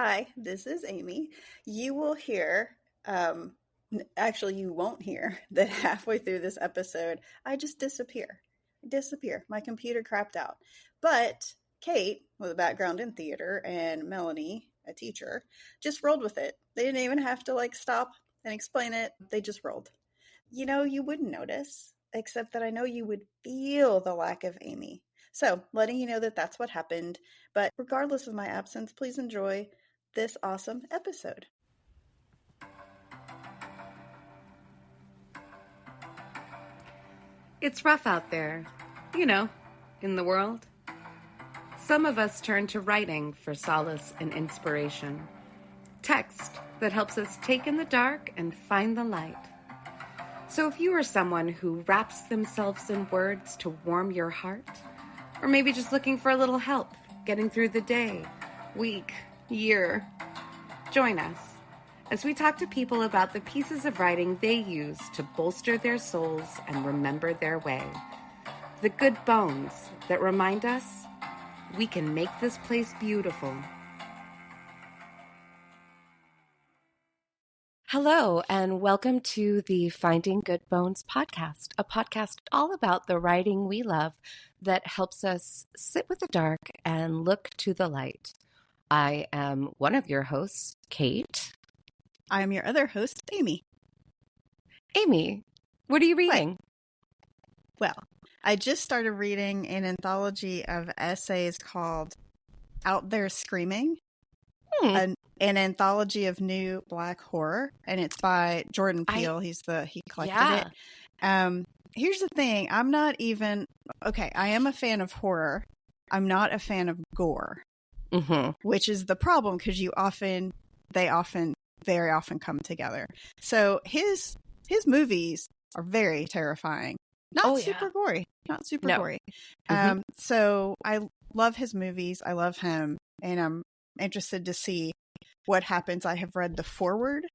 Hi, this is Amy. You will hear, actually, you won't hear that halfway through this episode, I just disappear. My computer crapped out. But Kate, with a background in theater, and Melanie, a teacher, just rolled with it. They didn't even have to stop and explain it. They just rolled. You wouldn't notice, except that I know you would feel the lack of Amy. So, letting you know that that's what happened. But regardless of my absence, please enjoy this awesome episode. It's rough out there, in the world. Some of us turn to writing for solace and inspiration. Text that helps us take in the dark and find the light. So if you are someone who wraps themselves in words to warm your heart, or maybe just looking for a little help getting through the day, week, year, join us as we talk to people about the pieces of writing they use to bolster their souls and remember their way. The good bones that remind us we can make this place beautiful. Hello, and welcome to the Finding Good Bones podcast, a podcast all about the writing we love that helps us sit with the dark and look to the light. I am one of your hosts, Kate. I am your other host, Amy. Amy, what are you reading? Well, I just started reading an anthology of essays called Out There Screaming, an anthology of new Black horror, and it's by Jordan Peele. He collected it. Here's the thing. I'm not even... Okay, I am a fan of horror. I'm not a fan of gore, which is the problem because they very often come together. So his movies are very terrifying. Not super gory. So I love his movies. I love him, and I'm interested to see what happens. I have read the foreword,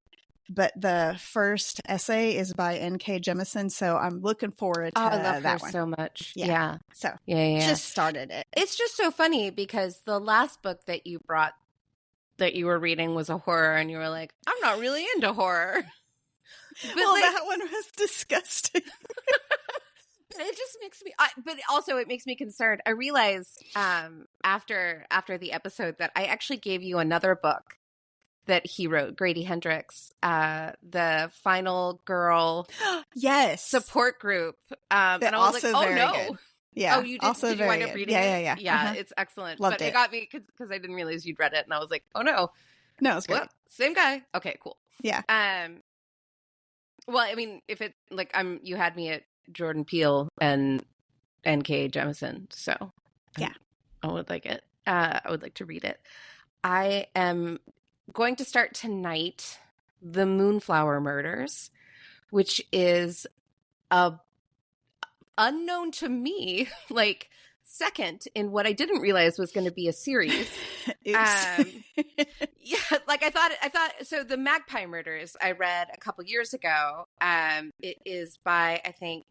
but the first essay is by N.K. Jemisin, so I'm looking forward to I love that her one. so much. Yeah. So just started it. It's just so funny because the last book that you brought that you were reading was a horror, and you were like, I'm not really into horror. But that one was disgusting. It just makes me, but also it makes me concerned. I realized after the episode that I actually gave you another book that he wrote, Grady Hendrix, the Final Girl support group. And I was like, oh no. Good. Yeah. Oh, you did? Did you wind up reading it? Yeah. It's excellent. Loved it got me because I didn't realize you'd read it, and I was like, oh no. No, it's good. What? Same guy. Okay, cool. Yeah. Well, I mean, if it you had me at Jordan Peele and N.K. Jemisin, so yeah, I would like it. I would like to read it. I am going to start tonight The Moonflower Murders, which is unknown to me, second in what I didn't realize was going to be a series. I thought so. The Magpie Murders I read a couple years ago. It is by, I think,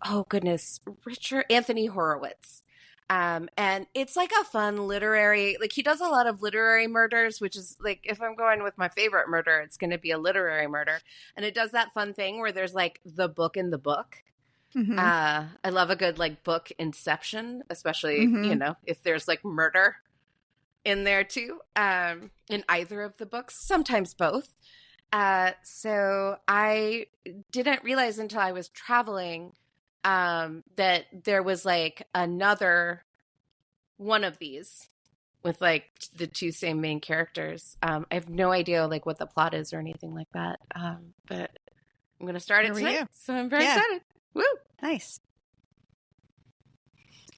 Anthony Horowitz. And it's like a fun literary, he does a lot of literary murders, which is if I'm going with my favorite murder, it's going to be a literary murder. And it does that fun thing where there's the book in the book. Mm-hmm. I love a good book inception, especially, if there's murder in there too, in either of the books, sometimes both. So I didn't realize until I was traveling that there was another one of these with the two same main characters. I have no idea what the plot is or anything like that. But I'm going to start it tonight, so I'm very excited. Woo! Nice.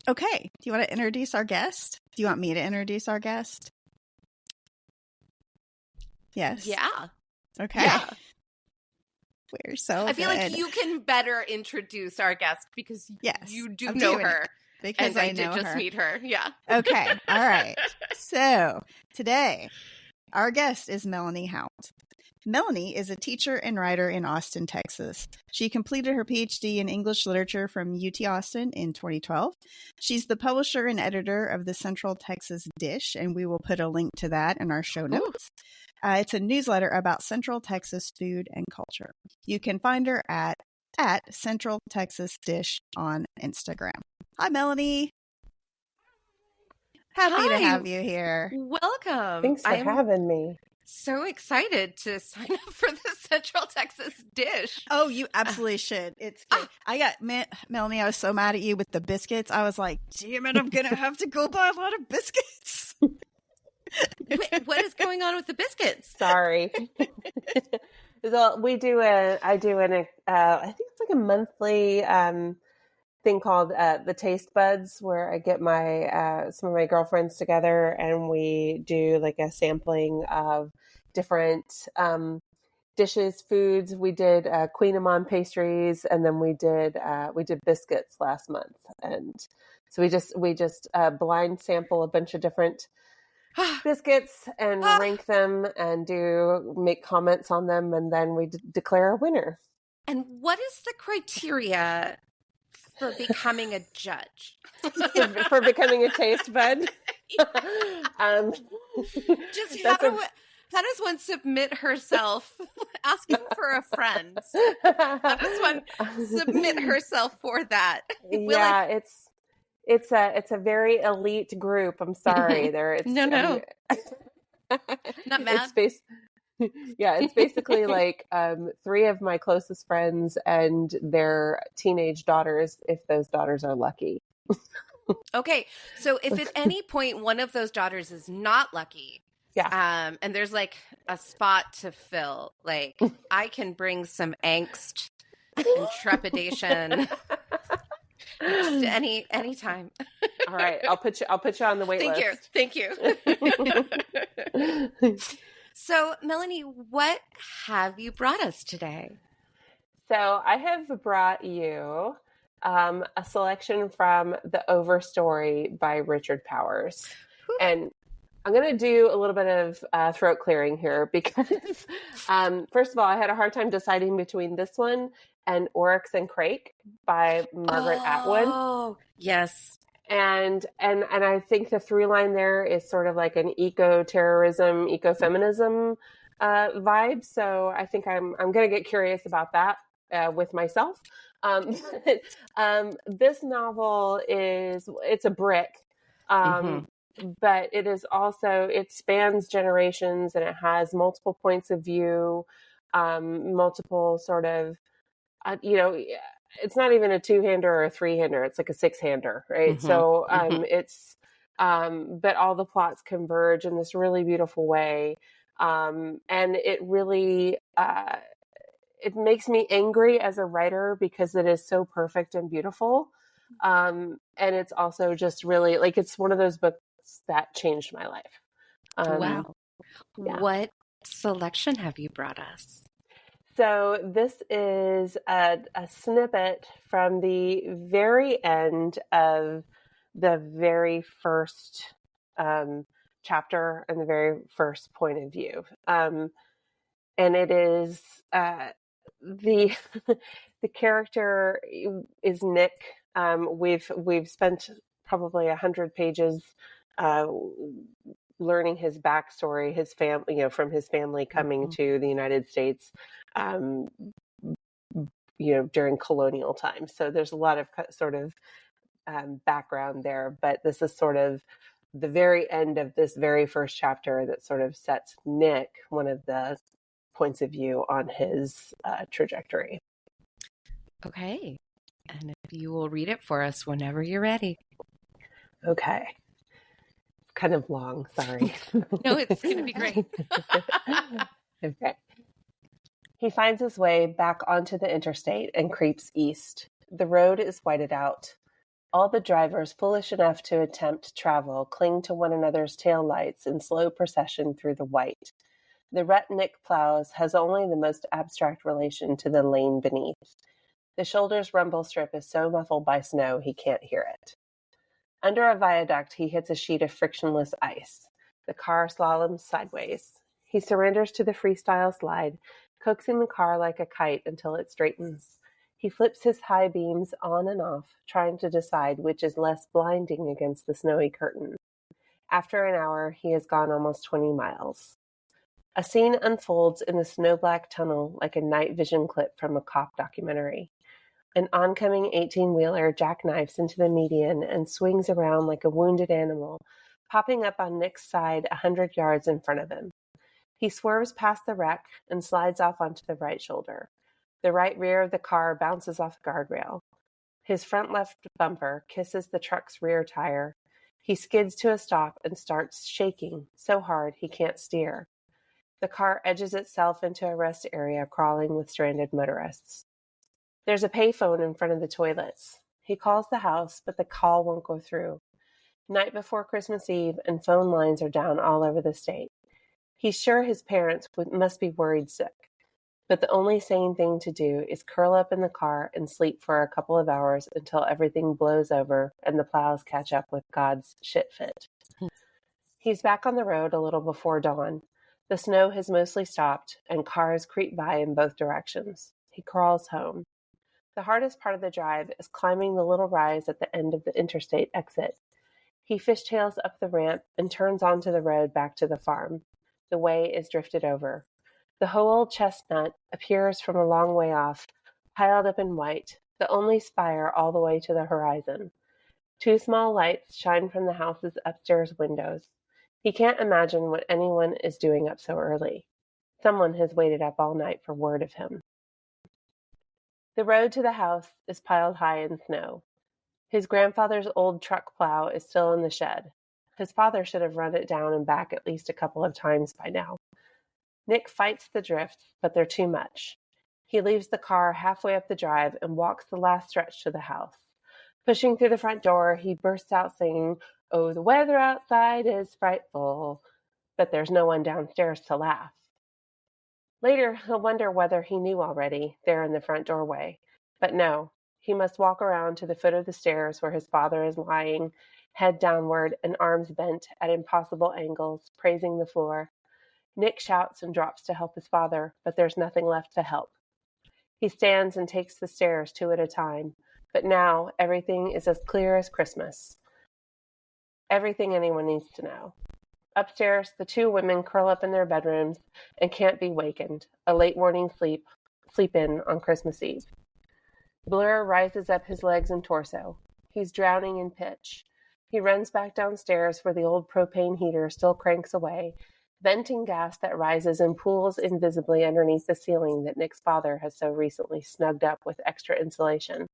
Okay. Do you want to introduce our guest? Do you want me to introduce our guest? Yes. Yeah. Okay. Yeah. We're so I feel good. like you can better introduce our guest because you do know her. Because I know did just her. meet her. Yeah. Okay. All right. So today, our guest is Melanie Haupt. Melanie is a teacher and writer in Austin, Texas. She completed her PhD in English literature from UT Austin in 2012. She's the publisher and editor of the Central Texas Dish, and we will put a link to that in our show notes. It's a newsletter about Central Texas food and culture. You can find her at Central Texas Dish on Instagram. Hi, Melanie. Happy to have you here. Welcome. Thanks for having me. So excited to sign up for the Central Texas Dish. Oh, you absolutely should. It's great. Melanie, I was so mad at you with the biscuits. I was like, damn it, I'm going to have to go buy a lot of biscuits. Wait, what is going on with the biscuits? Sorry. So I think it's like a monthly thing called the Taste Buds, where I get my some of my girlfriends together and we do like a sampling of different dishes, foods. We did Queen Amman pastries, and then we did biscuits last month, and so we just blind sample a bunch of different biscuits and rank them and make comments on them, and then we declare a winner. And what is the criteria for becoming a judge? for becoming a taste bud? Just how does one submit herself? Asking for a friend. How does one submit herself for that? It's a very elite group. I'm sorry. No. Not mad. It's basically like 3 of my closest friends and their teenage daughters, if those daughters are lucky. Okay, so if at any point one of those daughters is not lucky, and there's like a spot to fill, like I can bring some angst and trepidation. Just any time. All right, I'll put you on the wait list. Thank you. So, Melanie, what have you brought us today? So I have brought you a selection from the Overstory by Richard Powers. And I'm going to do a little bit of throat clearing here because, first of all, I had a hard time deciding between this one and Oryx and Crake by Margaret Atwood. Oh, yes. And I think the through line there is sort of like an eco-terrorism, eco-feminism vibe. So I think I'm going to get curious about that with myself. This novel it's a brick, but it is also, it spans generations and it has multiple points of view, multiple sort of, it's not even a 2-hander or a 3-hander. It's like a 6-hander, right? So it's, but all the plots converge in this really beautiful way. And it really, it makes me angry as a writer because it is so perfect and beautiful. And it's also just really like, it's one of those books that changed my life. Wow. Yeah. What selection have you brought us? So this is a snippet from the very end of the very first chapter and the very first point of view. And it is the character is Nick. We've spent probably 100 pages learning his backstory, his family, from his family coming to the United States, during colonial times. So there's a lot of sort of background there, but this is sort of the very end of this very first chapter that sort of sets Nick, one of the points of view on his trajectory. Okay. And if you will read it for us whenever you're ready. Okay. Kind of long, sorry. No, it's going to be great. Okay. He finds his way back onto the interstate and creeps east. The road is whited out. All the drivers foolish enough to attempt travel cling to one another's taillights in slow procession through the white. The rut Nick plows has only the most abstract relation to the lane beneath. The shoulder's rumble strip is so muffled by snow he can't hear it. Under a viaduct, he hits a sheet of frictionless ice. The car slaloms sideways. He surrenders to the freestyle slide, coaxing the car like a kite until it straightens. He flips his high beams on and off, trying to decide which is less blinding against the snowy curtain. After an hour, he has gone almost 20 miles. A scene unfolds in the snow-black tunnel like a night vision clip from a cop documentary. An oncoming 18-wheeler jackknifes into the median and swings around like a wounded animal, popping up on Nick's side 100 yards in front of him. He swerves past the wreck and slides off onto the right shoulder. The right rear of the car bounces off the guardrail. His front left bumper kisses the truck's rear tire. He skids to a stop and starts shaking so hard he can't steer. The car edges itself into a rest area crawling with stranded motorists. There's a payphone in front of the toilets. He calls the house, but the call won't go through. Night before Christmas Eve, and phone lines are down all over the state. He's sure his parents must be worried sick, but the only sane thing to do is curl up in the car and sleep for a couple of hours until everything blows over and the plows catch up with God's shit fit. He's back on the road a little before dawn. The snow has mostly stopped, and cars creep by in both directions. He crawls home. The hardest part of the drive is climbing the little rise at the end of the interstate exit. He fishtails up the ramp and turns onto the road back to the farm. The way is drifted over. The whole old chestnut appears from a long way off, piled up in white, the only spire all the way to the horizon. 2 small lights shine from the house's upstairs windows. He can't imagine what anyone is doing up so early. Someone has waited up all night for word of him. The road to the house is piled high in snow. His grandfather's old truck plow is still in the shed. His father should have run it down and back at least a couple of times by now. Nick fights the drifts, but they're too much. He leaves the car halfway up the drive and walks the last stretch to the house. Pushing through the front door, he bursts out singing, "Oh, the weather outside is frightful," but there's no one downstairs to laugh. Later, he'll wonder whether he knew already, there in the front doorway. But no, he must walk around to the foot of the stairs where his father is lying, head downward and arms bent at impossible angles, praising the floor. Nick shouts and drops to help his father, but there's nothing left to help. He stands and takes the stairs 2 at a time, but now everything is as clear as Christmas. Everything anyone needs to know. Upstairs, the 2 women curl up in their bedrooms and can't be wakened, a late morning sleep in on Christmas Eve. Blur rises up his legs and torso. He's drowning in pitch. He runs back downstairs where the old propane heater still cranks away, venting gas that rises and pools invisibly underneath the ceiling that Nick's father has so recently snugged up with extra insulation.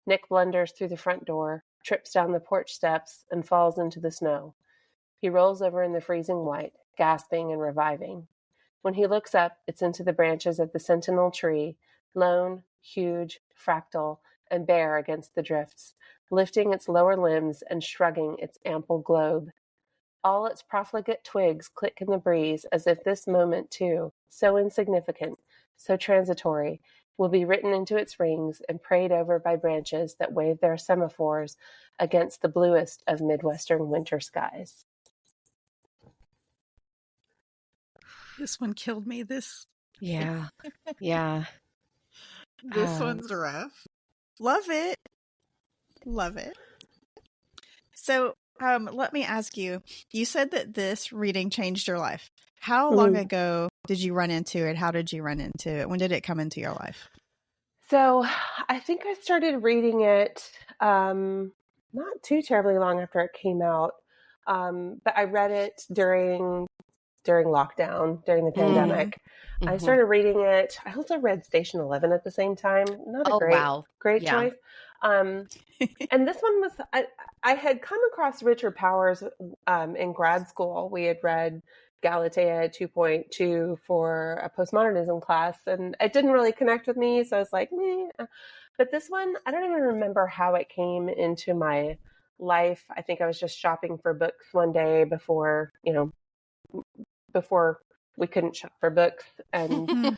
Nick blunders through the front door, trips down the porch steps, and falls into the snow. He rolls over in the freezing white, gasping and reviving. When he looks up, it's into the branches of the sentinel tree, lone, huge, fractal, and bare against the drifts, lifting its lower limbs and shrugging its ample globe. All its profligate twigs click in the breeze as if this moment, too, so insignificant, so transitory, will be written into its rings and prayed over by branches that wave their semaphores against the bluest of Midwestern winter skies. This one killed me. Yeah. This one's rough. Love it. So, let me ask you. You said that this reading changed your life. How long ago did you run into it? How did you run into it? When did it come into your life? So, I think I started reading it not too terribly long after it came out, but I read it during lockdown, during the pandemic. I started reading it. I also read Station 11 at the same time. Not a great choice. And this one was, I had come across Richard Powers in grad school. We had read Galatea 2.2 for a postmodernism class, and it didn't really connect with me. So I was like, meh. But this one, I don't even remember how it came into my life. I think I was just shopping for books one day before we couldn't shop for books, and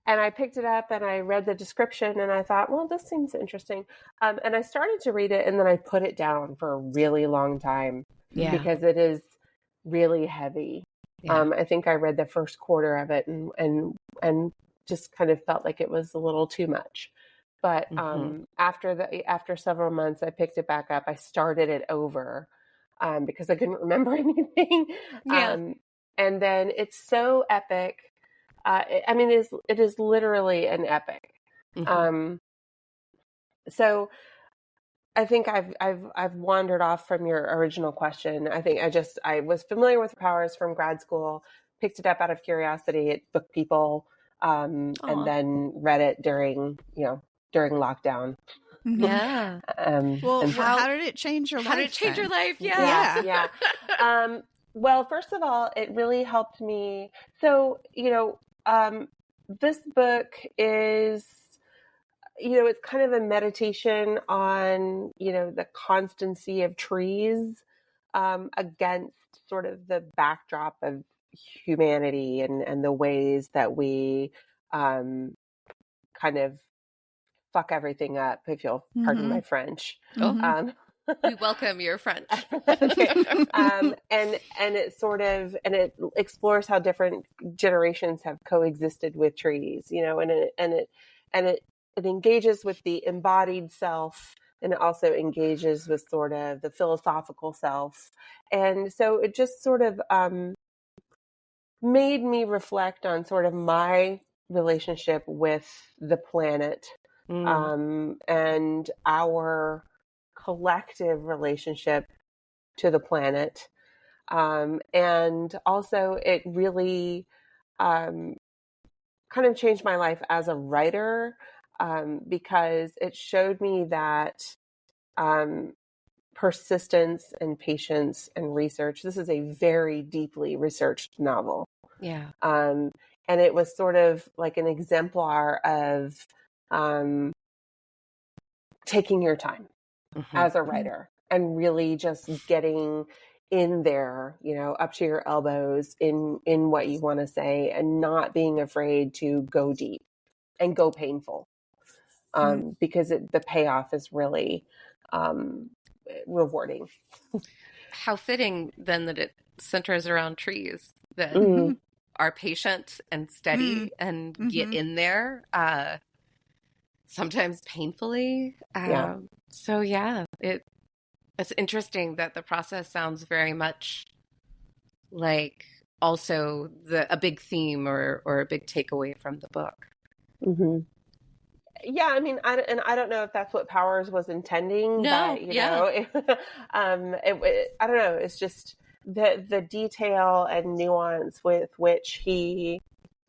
and I picked it up and I read the description and I thought, well, this seems interesting, and I started to read it, and then I put it down for a really long time because it is really heavy. Yeah. I think I read the first quarter of it and just kind of felt like it was a little too much. But after several months, I picked it back up. I started it over because I couldn't remember anything. Yeah. And then it's so epic. It is literally an epic. So I think I've wandered off from your original question. I think I was familiar with Powers from grad school, picked it up out of curiosity at Book People, and then read it during lockdown. Yeah. Well, how did it change your life? How did it change your life? Yeah. Well, first of all, it really helped me. So, this book is, it's kind of a meditation on, the constancy of trees against sort of the backdrop of humanity and the ways that we kind of fuck everything up, if you'll pardon my French. We welcome your French. Okay. And it explores how different generations have coexisted with trees, and it engages with the embodied self, and it also engages with sort of the philosophical self. And so it just sort of made me reflect on sort of my relationship with the planet and our collective relationship to the planet. And also it really kind of changed my life as a writer because it showed me that persistence and patience and research, this is a very deeply researched novel. Yeah. And it was sort of like an exemplar of taking your time as a writer and really just getting in there, up to your elbows in what you want to say and not being afraid to go deep and go painful. Because the payoff is really rewarding. How fitting then that it centers around trees that are patient and steady and get in there, sometimes painfully. So yeah, it's interesting that the process sounds very much like also a big theme or a big takeaway from the book. Yeah, I mean, I don't know if that's what Powers was intending. No, but, I don't know. It's just the detail and nuance with which he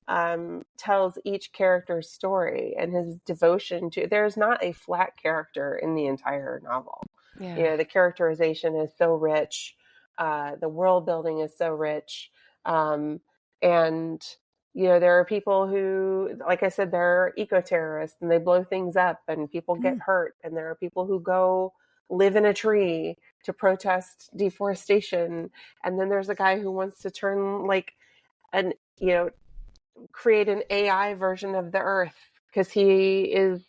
tells each character's story and his devotion to. There's not a flat character in the entire novel. Yeah. The characterization is so rich. The world building is so rich, and there are people who, like I said, they're eco-terrorists and they blow things up and people get hurt. And there are people who go live in a tree to protest deforestation. And then there's a guy who wants to turn create an AI version of the earth because he is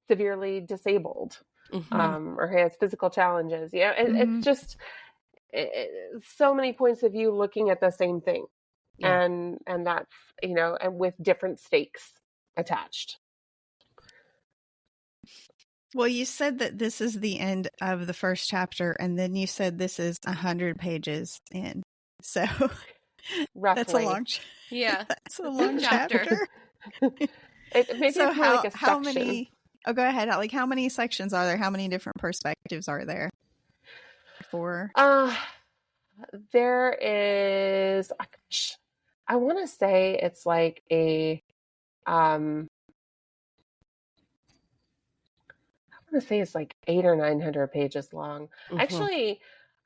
severely disabled or he has physical challenges. It's just so many points of view looking at the same thing. Yeah. And that's, and with different stakes attached. Well, you said that this is the end of the first chapter, and then you said this is 100 pages in. So roughly. That's a long that's a long chapter. Maybe so it's more like a section. How many? Oh, go ahead. Like, how many sections are there? How many different perspectives are there? 4. There is. I want to say it's like a. I want to say it's like 800 or 900 pages long. I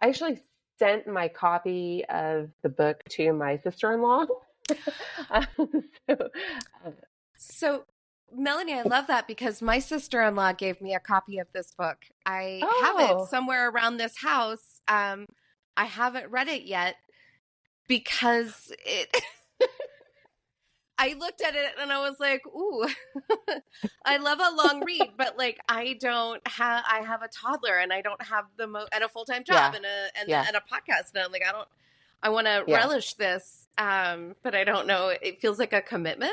actually sent my copy of the book to my sister-in-law. So, Melanie, I love that because my sister-in-law gave me a copy of this book. I have it somewhere around this house. I haven't read it yet because I looked at it and I was like, ooh, I love a long read, but like I have a toddler and I don't have and a full-time job and a podcast. And I'm like, I want to relish this, but I don't know. It feels like a commitment.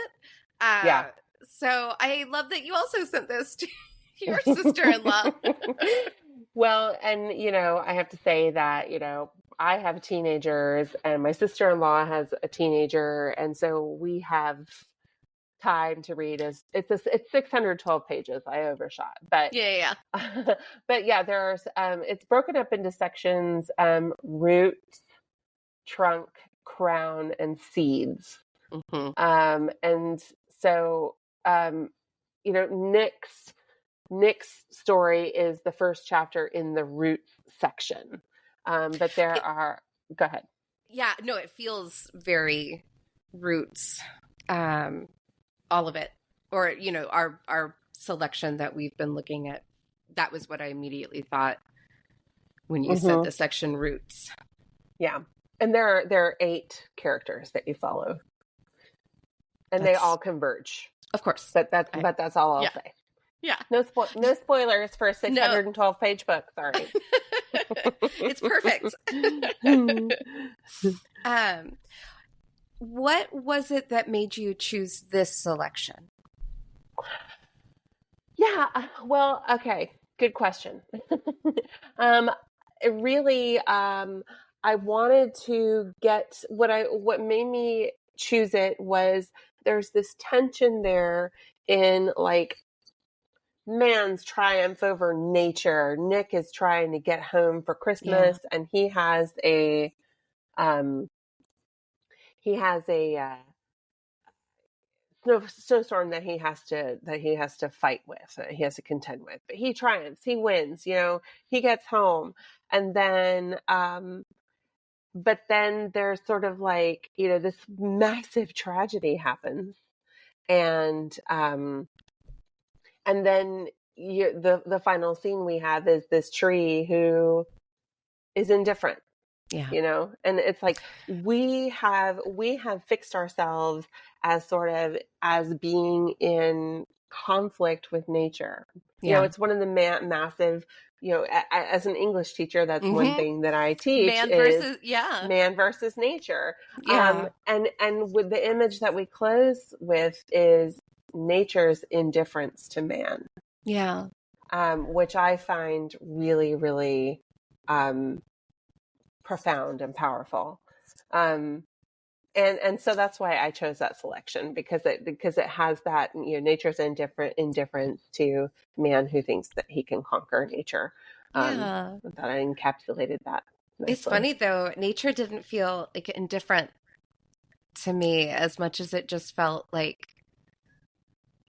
So I love that you also sent this to your sister-in-law. Well, and, I have to say that, I have teenagers and my sister-in-law has a teenager. And so we have time to read. It's 612 pages. I overshot, but but there's, it's broken up into sections, root, trunk, crown, and seeds. And so, Nick's story is the first chapter in the root section. But go ahead. Yeah, no, it feels very roots, all of it. Or, our selection that we've been looking at. That was what I immediately thought when you said the section roots. Yeah. And there are 8 characters that you follow. And they all converge. Of course. But that's all I'll say. Yeah. No spoilers for a 612-page book. Sorry. It's perfect. What was it that made you choose this selection? Yeah. Well, okay. Good question. Really, I wanted to get what made me choose it was there's this tension there in like man's triumph over nature. Nick is trying to get home for Christmas and he has a snowstorm that he has to fight with, he has to contend with, but he triumphs, he wins, he gets home. And then, but then there's sort of like, this massive tragedy happens. And then the final scene we have is this tree who is indifferent. Yeah. And it's like, we have fixed ourselves as sort of as being in conflict with nature. It's one of the massive, as an English teacher, that's one thing that I teach man versus nature. Yeah. And with the image that we close with is nature's indifference to man. Yeah. Which I find really, really, profound and powerful. And so that's why I chose that selection, because it has that, nature's indifference to man who thinks that he can conquer nature. That I encapsulated that nicely. It's funny though, nature didn't feel like indifferent to me as much as it just felt like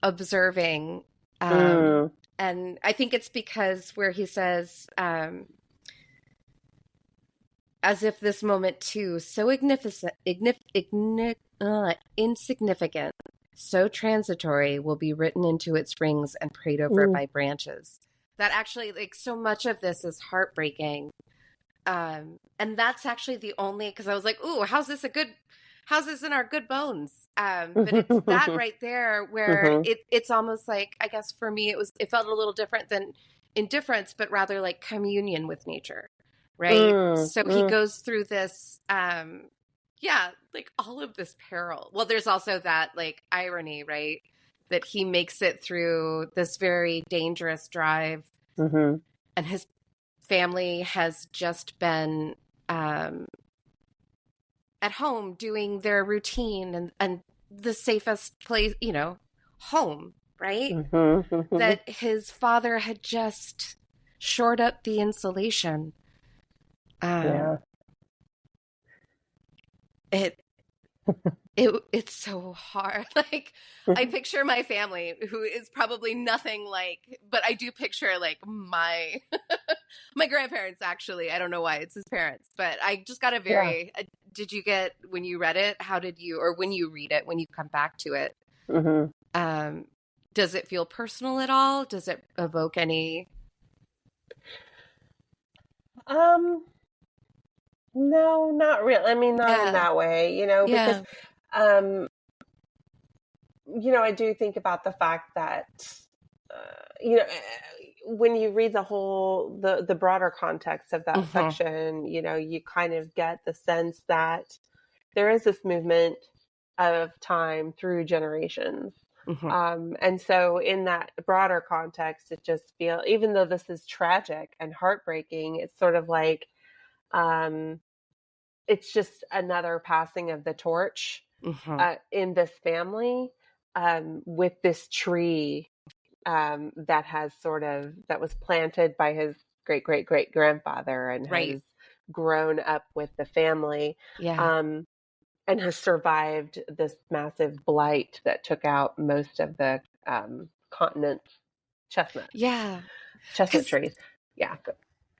observing. And I think it's because where he says, as if this moment too, so insignificant, so transitory, will be written into its rings and prayed over by branches. That actually, like, so much of this is heartbreaking. And that's actually the only, because I was like, ooh, how's this in our good bones? But it's that right there where it's almost like, I guess for me, it felt a little different than indifference, but rather like communion with nature. Right. So he goes through this, like all of this peril. Well, there's also that like irony, right? That he makes it through this very dangerous drive and his family has just been at home doing their routine and the safest place, home, right? That his father had just shored up the insulation. It's so hard. Like I picture my family, who is probably nothing like, but I do picture like my grandparents. Actually, I don't know why it's his parents, but I just got a very. Did you get when you read it? How did you, or when you read it, when you come back to it? Does it feel personal at all? Does it evoke any? No, not really. I mean, not in that way, because, I do think about the fact that, when you read the broader context of that section, you kind of get the sense that there is this movement of time through generations. And so in that broader context, it just feels, even though this is tragic and heartbreaking, it's sort of like, it's just another passing of the torch in this family, with this tree that was planted by his great great great grandfather and has grown up with the family. And has survived this massive blight that took out most of the continent's chestnut trees. Yeah.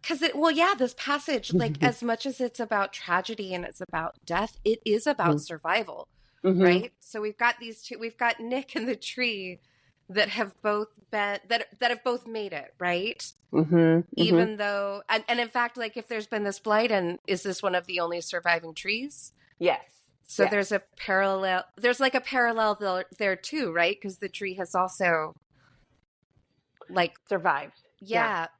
Because this passage, like, as much as it's about tragedy and it's about death, it is about survival, right? So we've got these two. We've got Nick and the tree that have both been that have both made it, right? Even though, and in fact, like, if there's been this blight, and is this one of the only surviving trees? Yes. So there's a parallel. There's like a parallel there too, right? Because the tree has also like survived.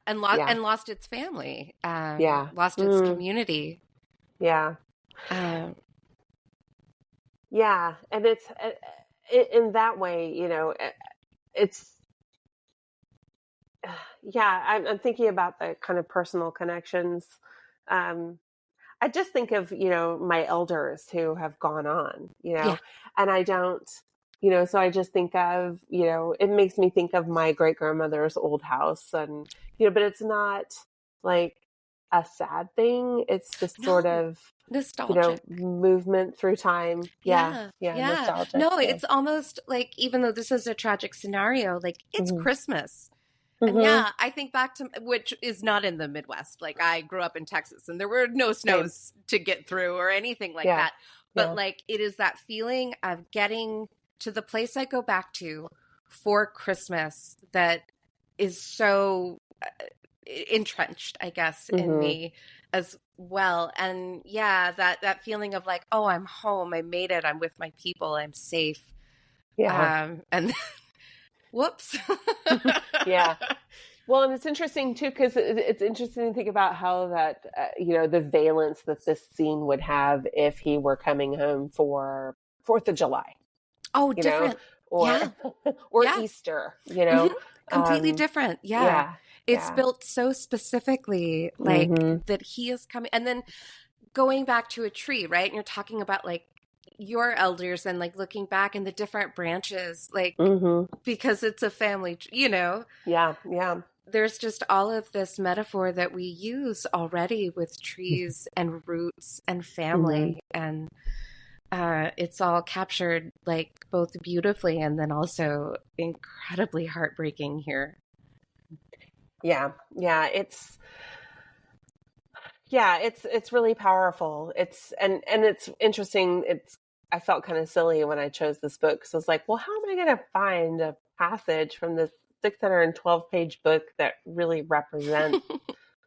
And lost its family. Lost its community. Yeah. And it's in that way, it's. I'm thinking about the kind of personal connections. I just think of, my elders who have gone on, and I don't, so I just think of, it makes me think of my great grandmother's old house, and, but it's not like a sad thing. It's just sort of nostalgic, movement through time. Nostalgic. No, it's almost like, even though this is a tragic scenario, like, it's Christmas. And I think back to, which is not in the Midwest. Like, I grew up in Texas and there were no snows to get through or anything like that. But like, it is that feeling of getting to the place I go back to for Christmas that is so entrenched, I guess, in me as well. And that feeling of like, oh, I'm home. I made it. I'm with my people. I'm safe. And whoops. Well, and it's interesting too, because it's interesting to think about how that, the valence that this scene would have if he were coming home for 4th of July. Oh, different. Or Easter, completely different. It's built so specifically, like, that he is coming. And then going back to a tree, right? And you're talking about, like, your elders and, like, looking back in the different branches, like, because it's a family, there's just all of this metaphor that we use already with trees and roots and family. And it's all captured, like, both beautifully and then also incredibly heartbreaking here. It's really powerful. It's interesting. I felt kind of silly when I chose this book, because I was like, well, how am I going to find a passage from this 612-page book that really represents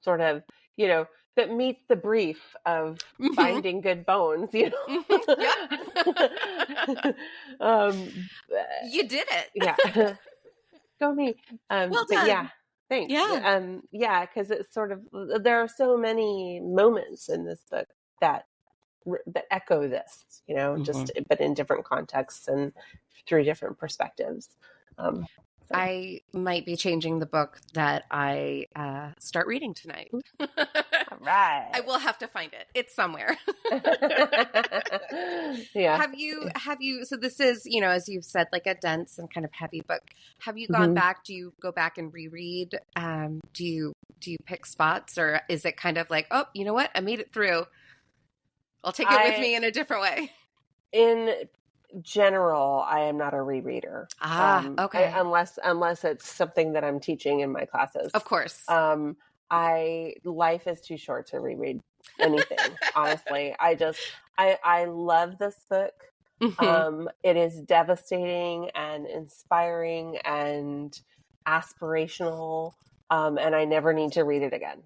sort of, that meets the brief of finding good bones, You did it. Go me. Well done. Thanks. Because it's sort of, there are so many moments in this book that echo this, just, but in different contexts and through different perspectives. I might be changing the book that I start reading tonight. All right. I will have to find it. It's somewhere. Have you, so this is, as you've said, like a dense and kind of heavy book. Have you gone back? Do you go back and reread? Do you pick spots, or is it kind of like, oh, you know what? I made it through. I'll take it with me in a different way. In general, I am not a rereader. Okay. Unless it's something that I'm teaching in my classes. Of course. Life is too short to reread anything. Honestly, I love this book. It is devastating and inspiring and aspirational. And I never need to read it again.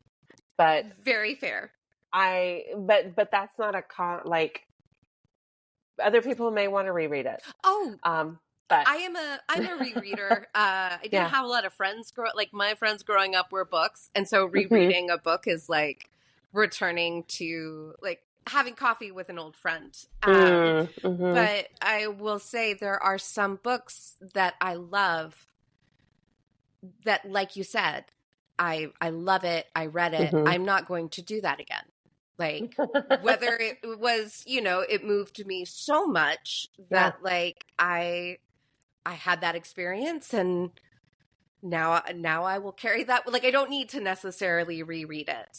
But very fair. But that's not like, other people may want to reread it. But I'm a rereader. I didn't have a lot of friends like my friends growing up were books, and so rereading a book is like returning to like having coffee with an old friend. But I will say there are some books that I love that, like you said, I love it. I read it. I'm not going to do that again. Like whether it was, it moved me so much that like I had that experience, and now I will carry that. Like I don't need to necessarily reread it.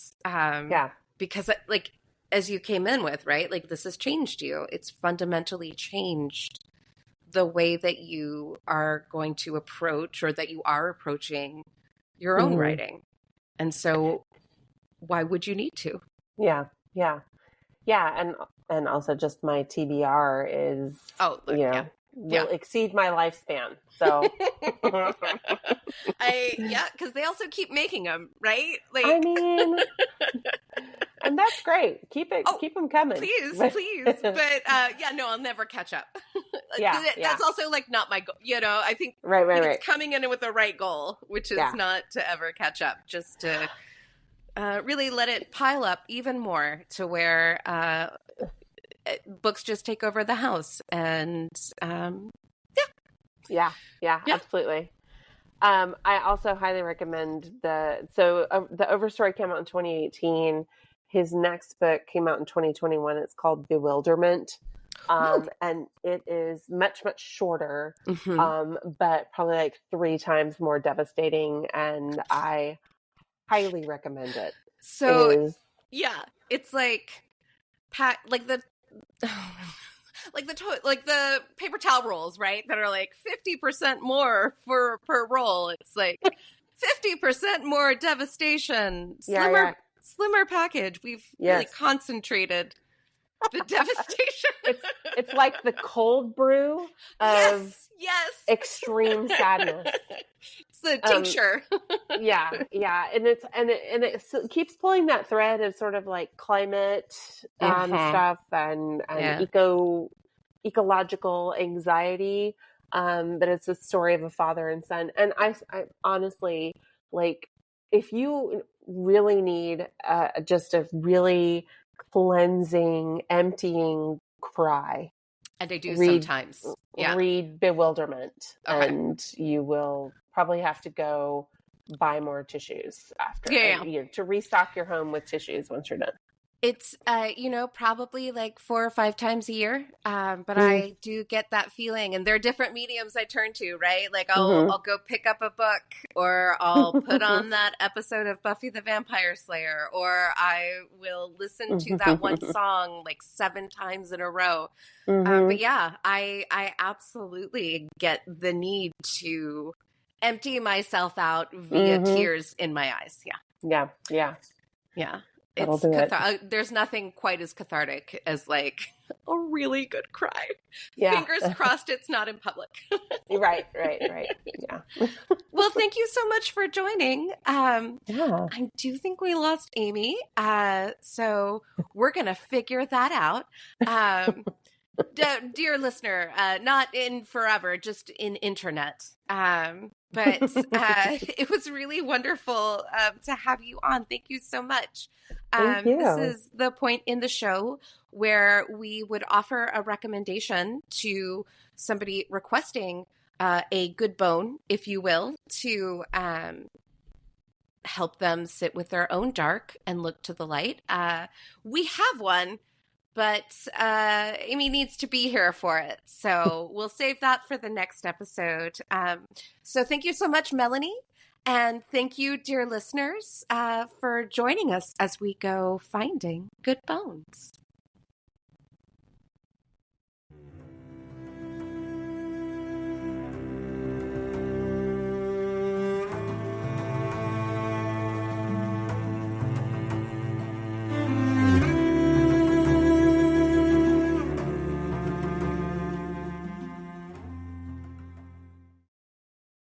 Because like as you came in with, right? Like this has changed you. It's fundamentally changed the way that you are going to approach, or that you are approaching your own writing. And so why would you need to? Yeah. And also just my TBR is, will exceed my lifespan. So because they also keep making them, right? Like, I mean, and that's great. Keep them coming. Please. But I'll never catch up. That's also like not my goal. I think it's coming in with the right goal, which is not to ever catch up, just to really let it pile up even more to where books just take over the house. And absolutely. I also highly recommend the Overstory came out in 2018. His next book came out in 2021. It's called Bewilderment. And it is much, much shorter, but probably like 3 times more devastating. And I highly recommend it. So it's like the the paper towel rolls, right? That are like 50% more per roll. It's like 50% more devastation. Slimmer package. We've really concentrated the devastation. It's like the cold brew of extreme sadness. It's the tincture. And it keeps pulling that thread of sort of like climate stuff and ecological anxiety. But it's a story of a father and son. And I honestly, like, if you really need just a really cleansing, emptying cry, and I do sometimes. Read Bewilderment, and you will probably have to go buy more tissues after to restock your home with tissues once you're done. It's probably like 4 or 5 times a year, but I do get that feeling, and there are different mediums I turn to, right? Like I'll go pick up a book, or I'll put on that episode of Buffy the Vampire Slayer, or I will listen to that one song like 7 times in a row. But I absolutely get the need to empty myself out via tears in my eyes. It's there's nothing quite as cathartic as like a really good cry. Fingers crossed it's not in public. Right. Yeah. Well, thank you so much for joining. I do think we lost Amy. So we're going to figure that out. Dear listener, not in forever, just in internet. But it was really wonderful to have you on. Thank you so much. This is the point in the show where we would offer a recommendation to somebody requesting a good bone, if you will, to help them sit with their own dark and look to the light. We have one, but Amy needs to be here for it. So we'll save that for the next episode. So thank you so much, Melanie. And thank you, dear listeners, for joining us as we go finding good bones.